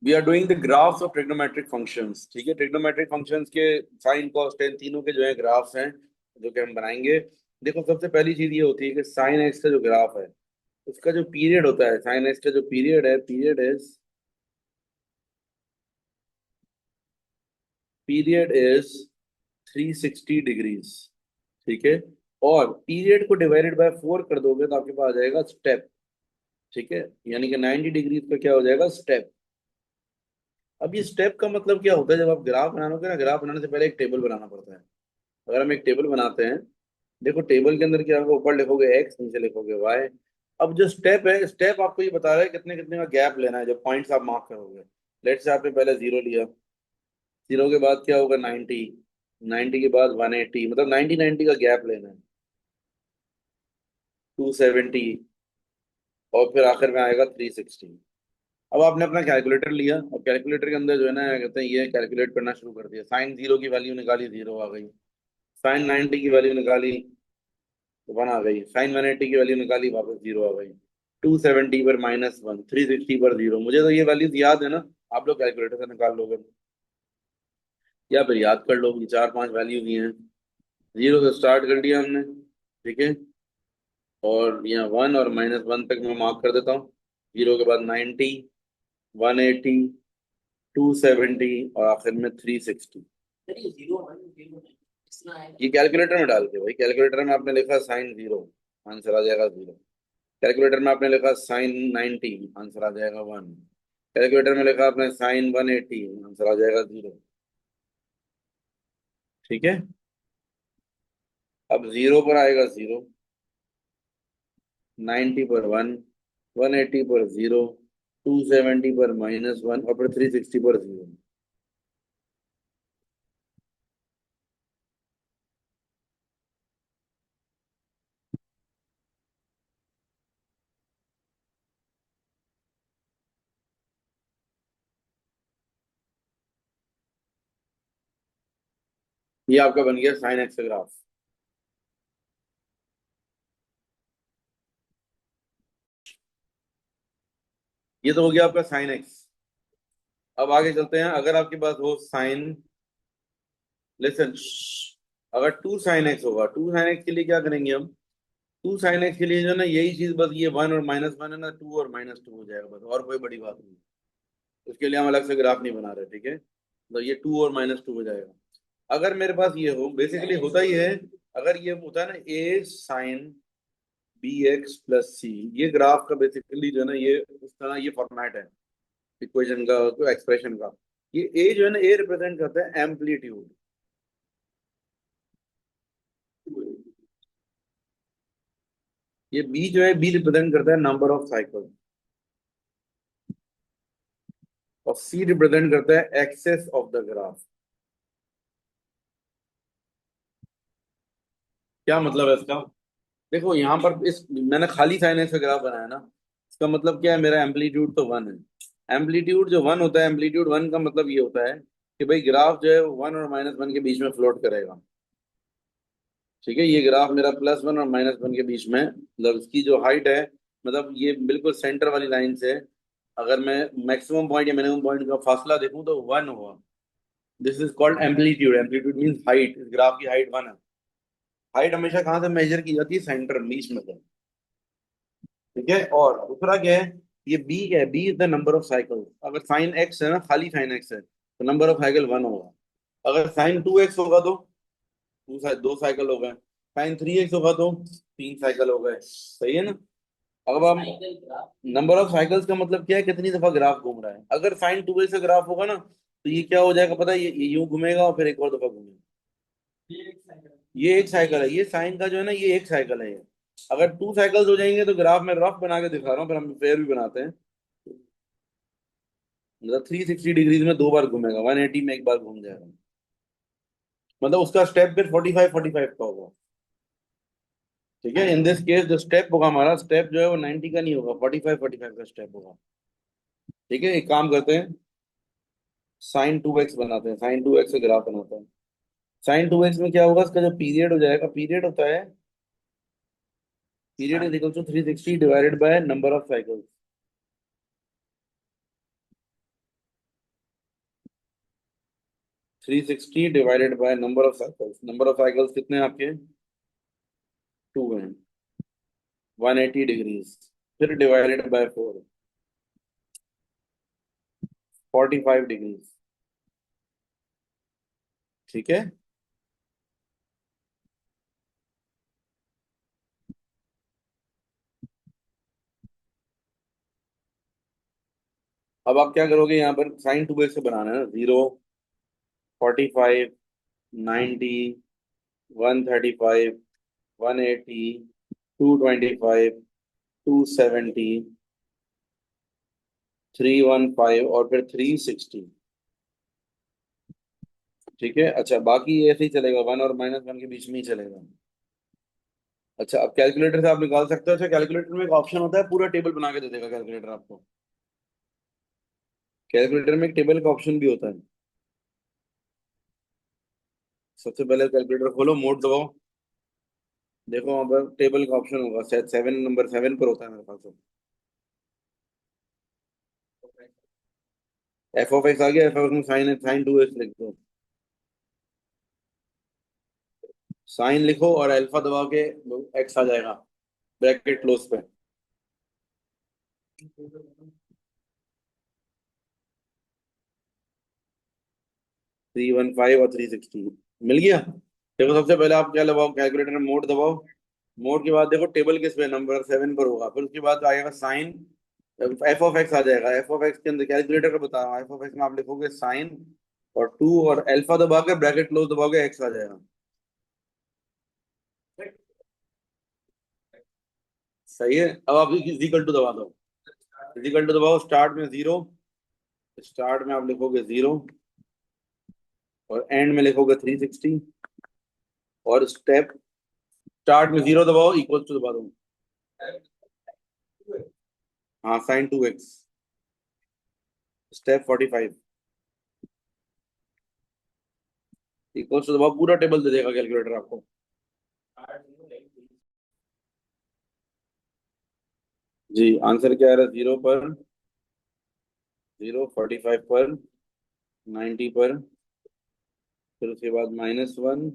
We are doing the graphs of trigonometric functions. ठीक है, trigonometric functions के sine cos tan तीनों के जो है ग्राफ्स हैं जो कि हम बनाएंगे। देखो, सबसे पहली चीज ये होती है कि साइन एक्स का जो ग्राफ है उसका जो पीरियड होता है, साइन एक्स का जो पीरियड इज 360 डिग्रीज। ठीक है, और पीरियड को डिवाइडेड बाय 4 कर दोगे तो आपके पास आ जाएगा स्टेप। ठीक है, यानी कि 90 डिग्रीज का क्या हो जाएगा, स्टेप। अब ये स्टेप का मतलब क्या होता है, जब आप ग्राफ बनाओगे ना, ग्राफ बनाने से पहले एक टेबल बनाना पड़ता है। अगर हम एक टेबल बनाते हैं, देखो टेबल के अंदर क्या होगा, ऊपर लिखोगे एक्स, नीचे लिखोगे वाई। अब जो स्टेप है, स्टेप आपको ये बता रहा है कितने कितने का गैप लेना है, जो पॉइंट्स आप मार्क करोगे। लेट से आपने पहले 0 लिया, 0 के बाद क्या होगा 90, 90 के बाद 180, मतलब 90 का गैप लेना है, 270, और फिर आखिर में आएगा 360। अब आपने अपना कैलकुलेटर लिया और कैलकुलेटर के अंदर जो है ना, क्या कहते हैं, ये कैलकुलेट करना शुरू कर दिया। साइन 0 की वैल्यू निकाली, 0 आ गई। साइन 90 की वैल्यू निकाली, 1 आ गई। साइन 180 की वैल्यू निकाली, वापस 0 आ गई। 270 पर -1, 360 पर 0। मुझे तो ये वैल्यूज याद है ना, आप लोग कैलकुलेटर से निकाल लोगे या फिर याद कर लो, ये 4-5 वैल्यू दी हैं। 0 से स्टार्ट कर दिया हमने, ठीक है, और यहाँ 1 और -1 तक मैं मार्क कर देता हूँ। 0 के बाद 90, 180, 270 और आखिर में 360। ये कैलकुलेटर में डाल के, भाई कैलकुलेटर में आपने लिखा साइन 0, आंसर आ जाएगा 0। कैलकुलेटर में आपने लिखा साइन 90, आंसर आ जाएगा 1। कैलकुलेटर में लिखा आपने साइन 180, आंसर आ जाएगा 0। ठीक है, अब 0 पर आएगा 0, 90 पर 1, 180 पर 0, 270 पर -1 और फिर 360 पर 0। ये आपका बन गया साइन एक्स ग्राफ। ये तो हो गया आपका साइन एक्स। अब आगे चलते हैं। अगर आपके पास हो साइन, लिसन, अगर 2 sin x होगा, 2 sin x के लिए क्या करेंगे हम, 2 sin x के लिए जो है ना, यही चीज, बस ये 1 और -1 है ना, 2 और -2 हो जाएगा बस, और कोई बड़ी बात नहीं। उसके लिए हम अलग से ग्राफ नहीं बना रहे, ठीक है, तो ये 2 और -2 हो जाएगा। अगर मेरे पास ये हो, बेसिकली होता ही है, अगर ये होता है ना a sin bx + c, ये ग्राफ का बेसिकली जो है ना, ये उस तरह ये फॉर्मेट है इक्वेशन का, एक्सप्रेशन का। ये ए जो है ना, ए रिप्रेजेंट करता है एम्पलीट्यूड, ये बी जो है, बी रिप्रेजेंट करता है नंबर ऑफ साइकिल, और सी रिप्रेजेंट करता है एक्सेस ऑफ द ग्राफ। क्या मतलब है इसका, देखो यहाँ पर इस मैंने खाली साइन एक्स का ग्राफ बनाया ना, इसका मतलब क्या है, मेरा एम्पलीट्यूड तो 1 है। एम्पलीट्यूड जो 1 होता है, एम्पलीट्यूड 1 का मतलब ये होता है कि भाई ग्राफ जो है 1 और -1 के बीच में फ्लोट करेगा। ठीक है, ये ग्राफ मेरा +1 और -1 के बीच में, मतलब इसकी जो हाइट है, मतलब ये बिल्कुल सेंटर वाली लाइन से, अगर मैं मैक्सिमम पॉइंट या मिनिमम पॉइंट का फासला देखूं तो 1 हुआ। This is called amplitude. Amplitude means height, इस ग्राफ की हाइट 1 है। हाइट हमेशा कहाँ से मेजर की जाती है, सेंटर, बीच में से। ठीक है, और दूसरा क्या है, ये बी क्या है, b is the number of cycle. अगर साइन एक्स है ना, खाली साइन एक्स है, तो नंबर ऑफ साइकिल 1 होगा। अगर साइन 2x होगा तो दो साइकिल हो गए। साइन 3x होगा तो 3 साइकिल हो गए। सही है ना। अब हम, नंबर ऑफ साइकिल्स का मतलब क्या है, कितनी दफा ग्राफ घूम रहा है। अगर साइन 2x का ग्राफ होगा ना, तो ये क्या हो जाएगा पता है, ये यूं घूमेगा और फिर एक और दफा घूमेगा। ये एक साइकिल है, ये साइन का जो है ना, ये एक साइकिल है ये। अगर 2 साइकिल्स हो जाएंगे तो ग्राफ में रफ बना के दिखा रहा हूँ, फिर हम फेयर भी बनाते हैं। मतलब 360 डिग्रीज में 2 बार घूमेगा, 180 में एक बार घूम जाएगा, मतलब उसका स्टेप फिर 45-45 का होगा। ठीक है, इन दिस केस जो स्टेप होगा, हमारा स्टेप जो है वो 90 का नहीं होगा, 45-45 का स्टेप होगा। ठीक है, एक काम करते हैं, sin 2x बनाते हैं, sin 2x का ग्राफ बनाते हैं। sin 2x में क्या होगा, इसका जो पीरियड हो जाएगा, पीरियड होता है, period is equal to 360 divided by number of cycles. 360 divided by number of cycles कितने हैं आपके? 2 हैं। 180 डिग्रीज, फिर डिवाइडेड बाय 4, 45 डिग्रीज। ठीक है। अब आप क्या करोगे, यहाँ पर साइन 2x से बनाना है ना। 0, 45, 90, 135, 180, 225, 270, 315 और फिर 360। ठीक है। अच्छा, बाकी ये ऐसे ही चलेगा, 1 और -1 के बीच में ही चलेगा। अच्छा, अब कैलकुलेटर से आप निकाल सकते हो। अच्छा, कैलकुलेटर में एक ऑप्शन होता है, पूरा टेबल बना के दे देगा कैलकुलेटर आपको। कैलकुलेटर में एक टेबल का ऑप्शन भी होता है। सबसे पहले कैलकुलेटर खोलो, मोड दबाओ। देखो वहां पर टेबल का ऑप्शन होगा, शायद 7, नंबर 7 पर होता है मेरे पास तो। f(x) आ गया। f(x) में साइन है, साइन 2x लिख दो। साइन लिखो और अल्फा दबा के x आ जाएगा, ब्रैकेट क्लोज पे। 315 और 360 मिल गया। देखो सबसे पहले आप क्या दबाओ, कैलकुलेटर में मोड दबाओ। मोड के बाद देखो टेबल किस पे, नंबर 7 पर होगा। फिर उसके बाद आएगा साइन, f(x) आ जाएगा। f(x) के अंदर कैलकुलेटर का बता रहा हूँ, f(x) में आप लिखोगे साइन और 2 और अल्फा दबा के ब्रैकेट क्लोज दबाओगे, x आ जाएगा। सही है। अब आप इजिकल टू दबा दो। इजिकल टू दबाओ, स्टार्ट में 0, स्टार्ट में आप लिखोगे 0 और एंड में लिखोगे 360। और स्टेप, स्टार्ट में 0 दबाओ, इक्वल टू दबा दो। हाँ, sign 2x। Step 45 equal to दबाओ, पूरा टेबल दे देगा कैलकुलेटर आपको। जी, आंसर क्या आ रहा है? 0 पर, 0, 45 पर, 90 पर, फिर उसके बाद -1,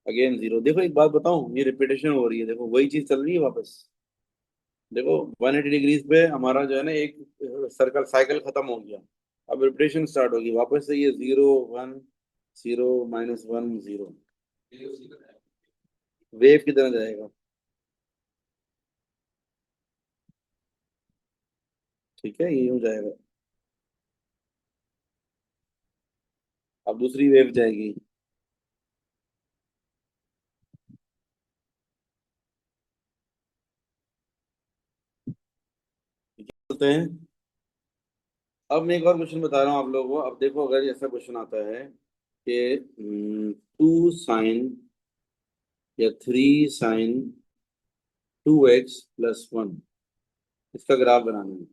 अगेन 0। देखो एक बात बताऊं, ये रिपीटेशन हो रही है, देखो वही चीज चल रही है वापस। देखो 180 डिग्रीज पे हमारा जो है ना, एक सर्कल साइकिल खत्म हो गया। अब रिपीटेशन स्टार्ट होगी वापस से, ये 0, 1, 0, -1, 0, वेव की तरह जाएगा। ठीक है, ये हो जाएगा। अब दूसरी वेव जाएगी। बोलते हैं। अब मैं एक और क्वेश्चन बता रहा हूँ आप लोगों को। अब देखो, अगर ऐसा क्वेश्चन आता है कि 2 साइन या 3 साइन 2x+1, इसका ग्राफ बनाना है।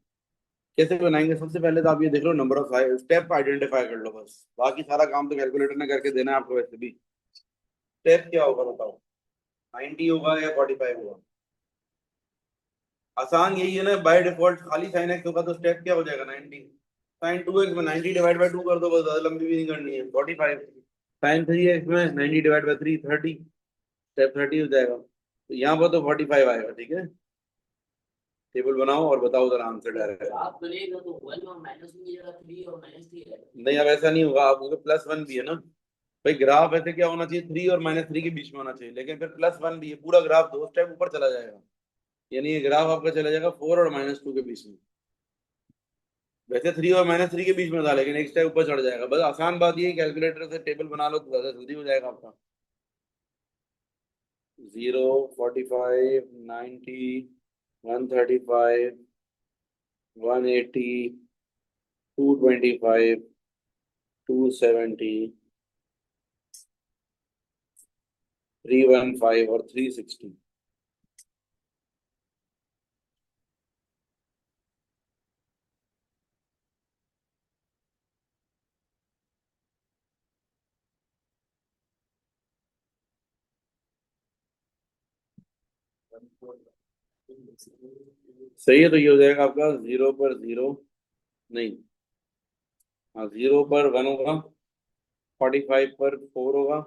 कैसे बनाएंगे? सबसे पहले तो आप ये देख लो, नंबर ऑफ स्टेप आइडेंटिफाई कर लो बस। बाकी सारा काम तो कैलकुलेटर ने करके देना है आपको वैसे भी। स्टेप क्या होगा बताओ? 90 होगा या 45 होगा? आसान यही है ना, बाय डिफॉल्ट खाली साइन एक्स होगा तो स्टेप क्या हो जाएगा? 90। साइन 2x में 90 डिवाइड बाय 2 कर दो बस, ज्यादा लंबी भी नहीं करनी है। 45। साइन 3x में 90 डिवाइड बाय 3, 30। स्टेप 30 हो जाएगा। तो यहाँ पर तो 45 आएगा। ठीक है, टेबल बनाओ और बताओ उधर आंसर डायरेक्ट। आप बनेगा तो 1 और -1 की जगह 3 और -3 है। नहीं, अब ऐसा नहीं होगा, आपको +1 भी है ना भाई। ग्राफ ऐसे क्या होना चाहिए? 3 और -3 के बीच में होना चाहिए, लेकिन फिर +1 भी है। पूरा ग्राफ 2 स्टेप ऊपर चला जाएगा, यानी ये ग्राफ आपका चला जाएगा 4 और -2 के बीच में। वैसे 3 और -3 के बीच में था, लेकिन एक स्टेप ऊपर चढ़ जाएगा। बस आसान बात ये है, कैलकुलेटर से टेबल बना लो तो ज्यादा जल्दी हो जाएगा आपका। 0, 45, 90, 135, 180, 225, 270, 315 और 360। सही है, तो ये हो जाएगा आपका 0 पर 0, नहीं, हाँ 0 पर 1 होगा, 45 पर 4 होगा,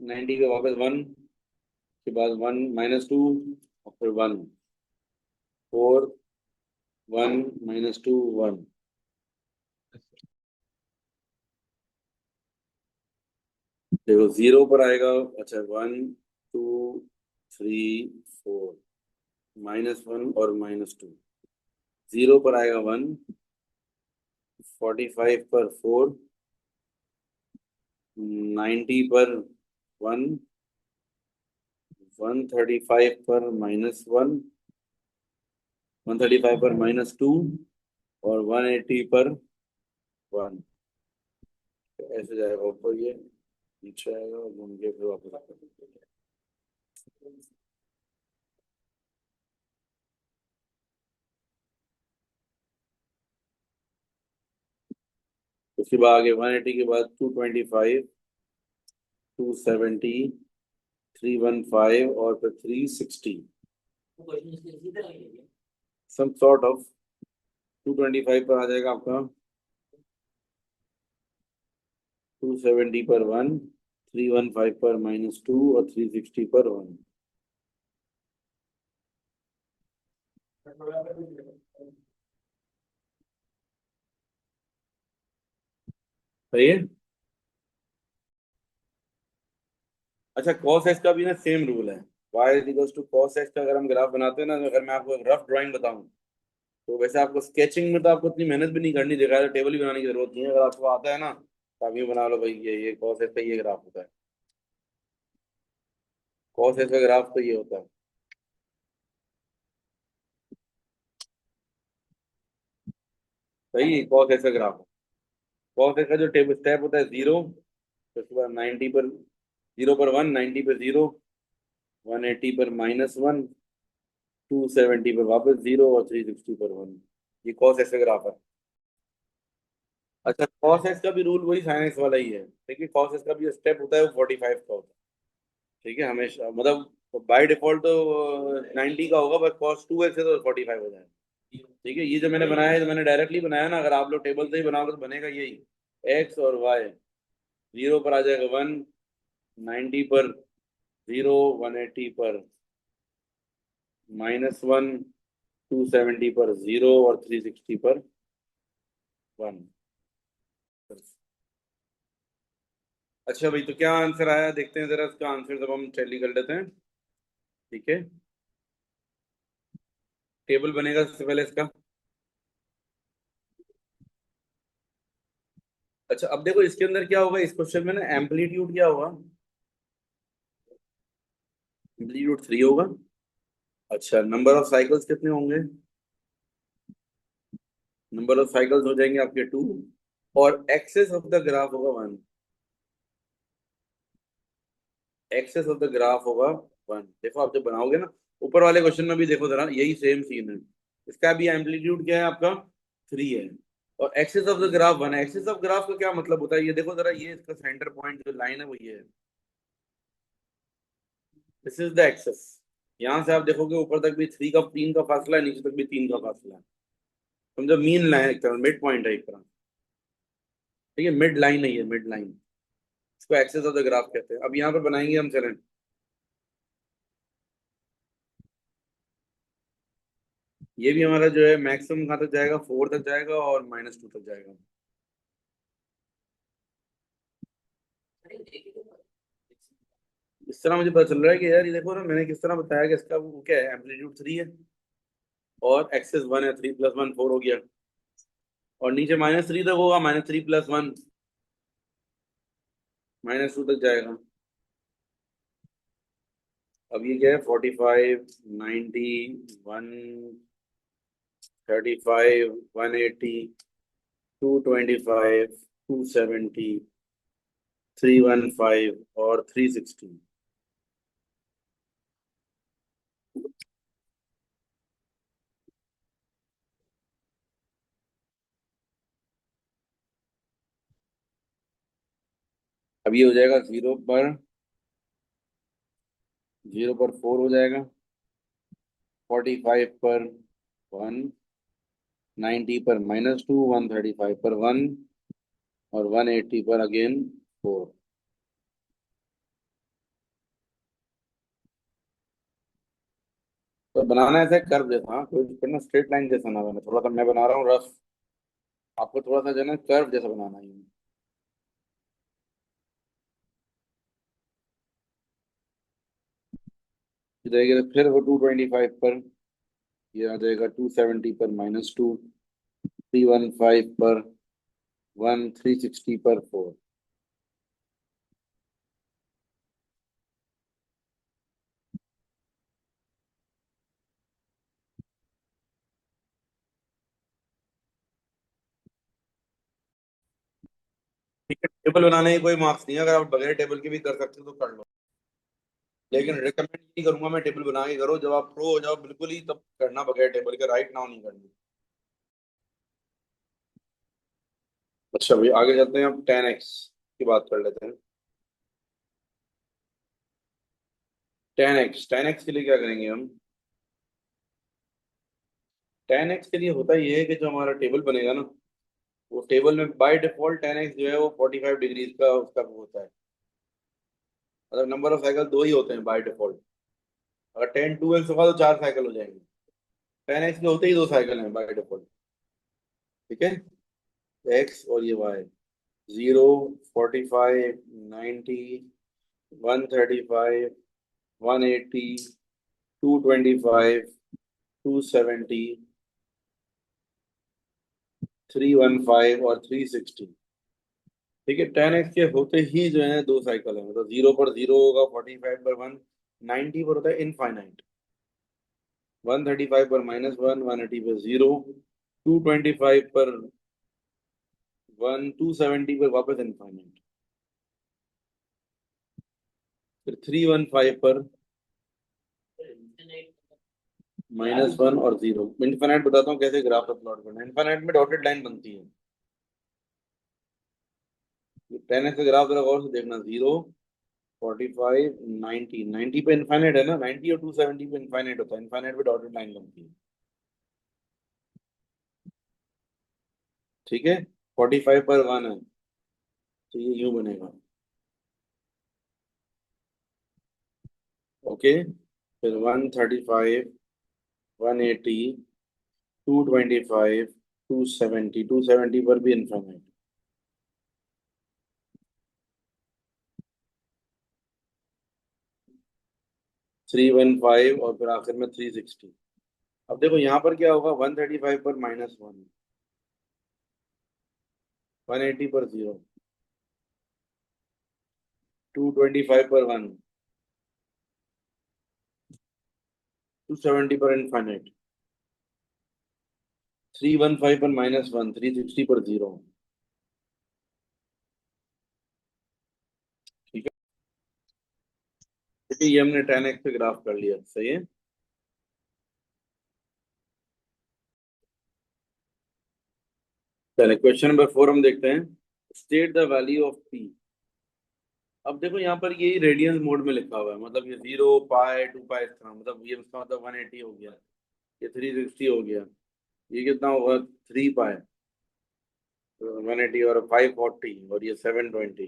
90 पे वापस 1 के बाद 1 -2 और फिर 1, 4, 1 -2 1। देखो 0 पर आएगा। अच्छा 1 2 3 4, -1 और -2। 0 पर आएगा 1, 45 पर 4, 90 पर 1, 135 पर -1, 135 पर -2 और 180 पर 1। ऐसे जाएगा ऊपर, ये नीचे आएगा और घूम के फिर वापस आएगा। उसके बाद आगे 180 के बाद 225, 270, 315 और फिर 360। सम सॉर्ट ऑफ 225 पर आ जाएगा आपका, 270 पर 1, 315 पर -2 और 360 पर 1। सही है। अच्छा cos x का भी ना सेम रूल है। y equals to cos x का अगर हम ग्राफ बनाते हैं ना, तो अगर मैं आपको रफ ड्राइंग बताऊं, तो वैसे आपको स्केचिंग में तो आपको इतनी मेहनत भी नहीं करनी, देखा है टेबल भी बनाने की जरूरत नहीं है। अगर आपको आता है ना, तो आप यूं बना लो भाई, ये cos x का ये ग्राफ होता है, cos x का ग्राफ तो ये होता है। सही, cos x का ग्राफ है। cos x का जो टेबल स्टेप होता है 0, तो उसके बाद 90 पर 0 पर 1, 90 पर 0, 180 पर -1, 270 पर वापस 0 और 360 पर 1। ये cos x का ग्राफ है। अच्छा cos x का भी रूल वही sin x वाला ही है। देखिए cos x का भी स्टेप होता है, वो 45 का होता है। ठीक है, हमेशा मतलब बाय डिफॉल्ट तो 90 का होगा, बट cos 2x है तो 45 हो जाएगा। ठीक है, ये जो मैंने बनाया है, जो मैंने डायरेक्टली बनाया ना, अगर आप लोग टेबल से ही बनाओगे तो बनेगा यही, x और y। 0 पर आ जाएगा 1, 90 पर 0, 180 पर -1, 270 पर 0 और 360 पर 1। अच्छा भाई, तो क्या आंसर आया देखते हैं जरा, इसका आंसर जब हम टैली कर लेते हैं। ठीक है, टेबल बनेगा सबसे पहले इसका। अच्छा अब देखो इसके अंदर क्या होगा, इस क्वेश्चन में ना एम्पलीट्यूड क्या होगा, एम्पलीट्यूड 3 होगा। अच्छा नंबर ऑफ साइकिल्स कितने होंगे, नंबर ऑफ साइकिल्स हो जाएंगे आपके 2, और एक्सेस ऑफ द ग्राफ होगा 1। एक्सेस ऑफ द ग्राफ होगा 1। देखो आप जब बनाओगे ना, ऊपर वाले क्वेश्चन में भी देखो जरा, यही सेम सीन है। इसका भी एम्पलीट्यूड क्या है आपका, 3 है, और एक्सेस ऑफ द ग्राफ 1 है। एक्सेस ऑफ ग्राफ का क्या मतलब होता है, ये देखो जरा, ये इसका सेंटर पॉइंट जो लाइन है वो ये है, दिस इज द एक्सेस। यहाँ से आप देखोगे ऊपर तक भी 3 का फासला है, नीचे तक भी 3 का फासला है। समझो मीन लाइन एक तरह, मिड पॉइंट है एक तरह। ठीक है, मिड लाइन है ये, मिड लाइन। इसको एक्सेस ऑफ द ग्राफ कहते हैं। अब यहाँ पे बनाएंगे हम, चलें। ये भी हमारा जो है मैक्सिमम कहाँ तक जाएगा, 4 तक जाएगा और -2 तक जाएगा। इस तरह मुझे पता चल रहा है कि यार, ये देखो ना मैंने किस तरह बताया कि इसका वो क्या है, एम्पलीट्यूड 3 है और एक्सेस 1 है, 3 + 1 4 हो गया, और नीचे -3 तक होगा, -3 + 1 -2 तक जाएगा। अब ये क्या है, 45, 90, 135, 180, 225, 270, 315 और 360। अब ये हो जाएगा 0 पर 4 हो जाएगा, 45 पर 1, 90 पर -2, 135 पर 1, और 180 पर अगेन 4। तो बनाना ऐसे कर्व जैसा, हाँ, कोई दिक्कत ना, स्ट्रेट लाइन जैसा ना बने, थोड़ा सा मैं बना रहा हूँ रफ। आपको थोड़ा सा जो है ना कर्व जैसा बनाना है। ये जाएगा फिर वो 225 पर, ये आ जाएगा 270 पर -2, 315 पर 1, 360 पर 4। ठीक है, टेबल बनाने के कोई मार्क्स नहीं है, अगर आप बगैर टेबल के भी कर सकते हो तो कर लो। लेकिन रिकमेंड नहीं करूंगा मैं टेबल बना के करो, जब आप प्रो हो जाओ बिल्कुल ही तब करना बगैर टेबल के, राइट नाउ नहीं करना। अच्छा भाई आगे चलते हैं, अब 10x की बात कर लेते हैं। 10x के लिए क्या करेंगे हम? 10x के लिए होता ये है कि जो हमारा टेबल बनेगा ना, वो टेबल में बाय डिफॉल्ट 10x जो है वो 45 डिग्रीज का उसका होता है। मतलब नंबर ऑफ साइकिल दो ही होते हैं बाय डिफॉल्ट। अगर 10 2x होगा तो 4 साइकिल हो जाएंगे। 10x के होते ही 2 साइकिल हैं बाय डिफॉल्ट। ठीक है, एक्स और ये वाई। 0, 45, 90, 135, 180, 225, 270, 315 और 360। ठीक है, 10x के होते ही जो है 2 साइकिल है, मतलब 0 पर 0 होगा, 45 पर 1, 90 पर होता है इनफाइनाइट, 135 पर -1, 180 पर 0, 225 पर 1, 270 पर वापस इनफाइनाइट, फिर 315 पर -1 और 0। इनफाइनाइट बताता हूँ कैसे ग्राफ पर प्लॉट करना है। इनफाइनाइट में डॉटेड लाइन बनती है। 10x का ग्राफ जरा गौर से देखना, 0, 45, 90, 90 पे इनफाइनाइट है ना, 90 और 270 पे इनफाइनाइट होता है, इनफाइनाइट पे डॉटेड लाइन बनती है। ठीक है, 45 पर 1 है तो ये यूं बनेगा। ओके, फिर 135, 180, 225, 270, 270 पर भी इनफाइनाइट, 315 और फिर आखिर में 360। अब देखो यहाँ पर क्या होगा, 135 पर -1, 180 पर 0, 225 पर 1, 270 पर इनफाइनाइट, 315 पर -1, 360 पर 0। ठीक है, ये हमने 10x पे ग्राफ कर लिया, सही है। चलिए क्वेश्चन नंबर 4 हम देखते हैं। State the value of P. अब देखो यहाँ पर ये रेडियंस मोड में लिखा हुआ है, मतलब ये 0 पाई 2 पाई इस तरह, मतलब ये उसका मतलब 180 हो गया, ये 360 हो गया, ये कितना होगा 3 पाई, 180 और 540 और ये 720।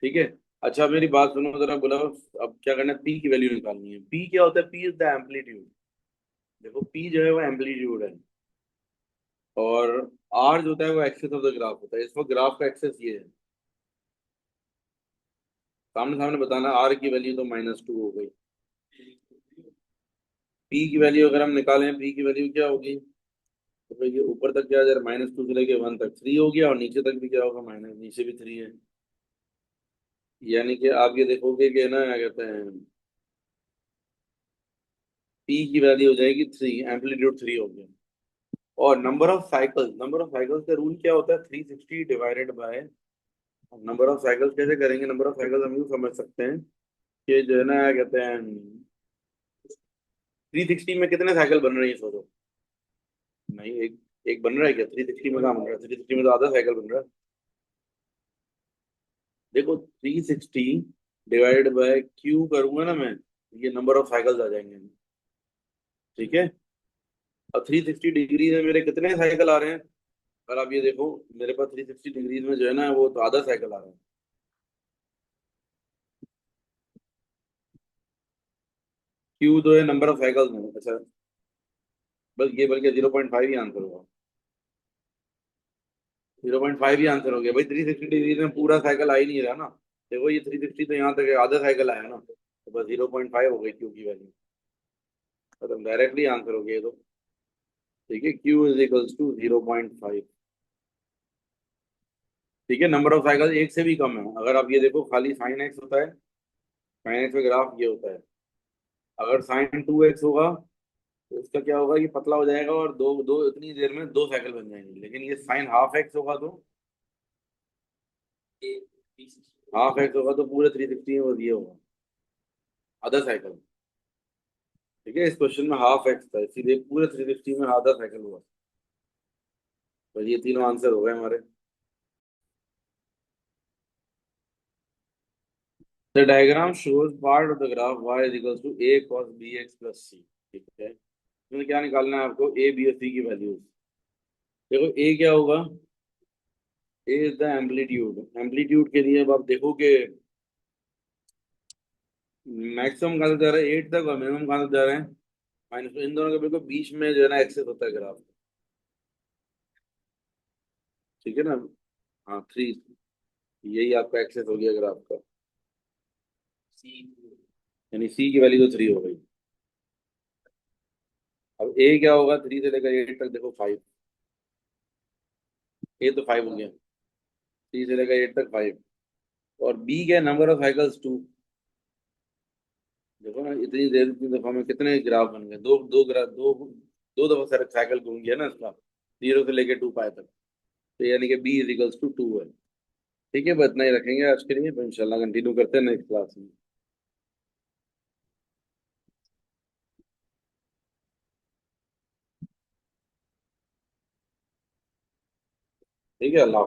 ठीक है। अच्छा मेरी बात सुनो जरा, बोला अब क्या करना है, पी की वैल्यू निकालनी है। पी क्या होता है? P is the amplitude. देखो पी जो है वो एम्पलीट्यूड है, और आर जो होता है वो एक्सेस ऑफ द ग्राफ होता है। इस वक्त ग्राफ का एक्सेस ये है, सामने सामने बताना, आर की वैल्यू तो -2 हो गई। पी की वैल्यू अगर हम निकालें, पी की वैल्यू क्या होगी? तो भाई ये ऊपर तक क्या आ जाएगा, -2 से लेके 1 तक 3 हो गया, और नीचे तक भी क्या होगा, माइनस, नीचे भी 3 है। यानी कि आप ये देखोगे कि ना क्या कहते हैं, पी की वैल्यू हो जाएगी 3, एम्पलीट्यूड 3 हो गया। और नंबर ऑफ साइकिल्स का रूल क्या होता है, 360 divided by number of cycles. कैसे करेंगे नंबर ऑफ साइकिल्स, हम यूँ समझ सकते हैं कि जो है ना क्या कहते हैं, 360 में कितने साइकिल बन रही है सोचो। नहीं, एक एक बन रहा है क्या? 360 में कहाँ बन रहा है? 360 में तो आधा साइकिल बन रहा है। देखो 360 डिवाइडेड बाय क्यू करूंगा ना मैं, ये नंबर ऑफ साइकिल्स आ जाएंगे। ठीक है, अब 360 डिग्री में मेरे कितने साइकिल आ रहे हैं? अगर आप ये देखो, मेरे पास 360 डिग्रीज में जो है ना वो तो आधा साइकिल आ रहा है। क्यू जो है नंबर ऑफ साइकिल्स में, अच्छा, बस ये बल्कि 0.5 ही आंसर होगा। 0.5 ही आंसर हो गया भाई, 360 डिग्री में पूरा साइकिल आ ही नहीं रहा ना। देखो ये 360 तो यहाँ तक है, आधा साइकिल आया ना, तो बस 0.5 हो गई क्यू की वैल्यू। मतलब डायरेक्टली आंसर हो गया ये तो। ठीक है, क्यू इज इक्वल्स टू 0.5। ठीक है, नंबर ऑफ साइकिल एक से भी कम है। अगर आप ये देखो, खाली साइन एक्स होता है, साइन एक्स का ग्राफ ये होता है। अगर साइन 2x होगा तो इसका क्या होगा, ये पतला हो जाएगा और दो दो इतनी देर में दो साइकिल बन जाएंगी। लेकिन ये साइन हाफ एक्स होगा तो, हाफ एक्स होगा तो पूरे 360 में ये होगा आधा साइकिल। ठीक है, इस क्वेश्चन में हाफ एक्स था, इसीलिए पूरे 360 में आधा साइकिल हुआ। तो ये तीनों आंसर हो गए हमारे। The diagram shows part of the graph y is equal to a cos bx plus c। ठीक है, इसमें क्या निकालना है आपको, a b और c की वैल्यूज। देखो a क्या होगा, a is the amplitude. Amplitude के लिए अब आप देखो कि मैक्सिमम कहाँ तक जा रहा है, 8 तक, और मिनिमम कहाँ तक जा रहे हैं, माइनस। इन दोनों के बिल्कुल बीच में जो है ना एक्सेस होता है ग्राफ। ठीक है ना। हाँ 3, यही आपका एक्सेस हो गया ग्राफ का, यानी सी की वैल्यू तो 3 हो गई। अब ए क्या होगा, 3 से लेकर 8 तक देखो 5। ए तो 5 हो गया, 3 से लेकर 8 तक 5। और बी क्या, नंबर ऑफ साइकिल्स 2। देखो ना, इतनी देर की दफा में कितने ग्राफ बन गए, दो दो ग्राफ, दो दफा सारे साइकिल घूम गया ना इसका, 0 से लेकर 2 पाए तक। तो यानी कि बी इज इक्वल्स टू 2 है। ठीक है, बस इतना ही रखेंगे आज के लिए, तो इंशाल्लाह कंटिन्यू करते हैं नेक्स्ट क्लास में। ठीक है, अल्लाह।